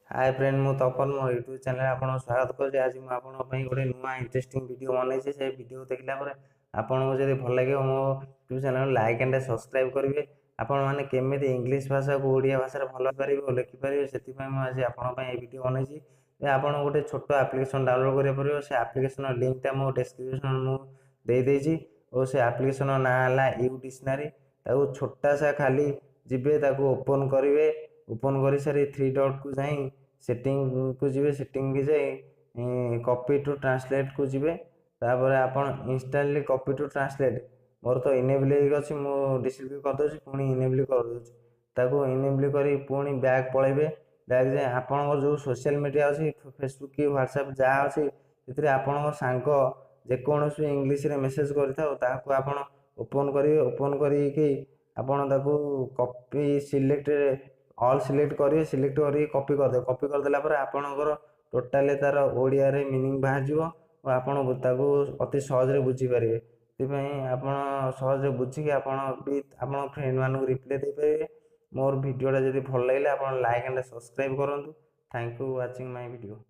Hi friend मु तपन मो YouTube channel आपन स्वागत करुँच। आज मुझे गोटे नुआ इंटरेस्टिंग वीडियो बनई से वीडियो देखला आपको जब भल लगे मो YouTube channel like and subscribe करेंगे। आपण मैंने केमी इंग्लीश भाषा को ओडिया भाषा भल पारे और लिखिपारे से आज आपंपाई वीडियो बनई। आप गोटे छोट आप्लिकेसन डाउनलोड करा पड़े से आप्लिकेसन लिंकटा मो डिस्क्रिप्शन मुझे और से आप्लिकेसन ना है यू डिक्शनरी। छोटा सा खाली जीवे ओपन करेंगे। ओपन कर सारी थ्री डॉट को जाई सेटिंग को जी सेटिंग की जाए कॉपी टू ट्रांसलेट को जी तापर आपन इंस्टॉल कॉपी टू ट्रांसलेट मोर तो इनेबल अच्छी मुझे डिसेबल करदे पुणी इनेबल कर इनेबल कर पुणी बैक पलैबे। बैक जाए आपन जो सोशल मीडिया अच्छी फेसबुक कि व्हाट्सएप जहाँ अच्छी से आपण सांग जेकोसी इंग्लीश रे मेसेज करता आपन ओपन करेंगे। ओपन करके कॉपी सिलेक्ट ऑल सिलेक्ट करेंगे। सिलेक्ट कर कॉपी करदे। कॉपी करदेला आपणकर टोटाली तार ओडिया रे मीनिंग बाहर और आप अति सहज बुझीपारे। आप सहज बुझिकी आप फ्रेंड मान रिप्लाई दे पारे। मोर वीडियोटा जब भल लगे आप लाइक एंड सब्सक्राइब करूँ। Thank you watching my video.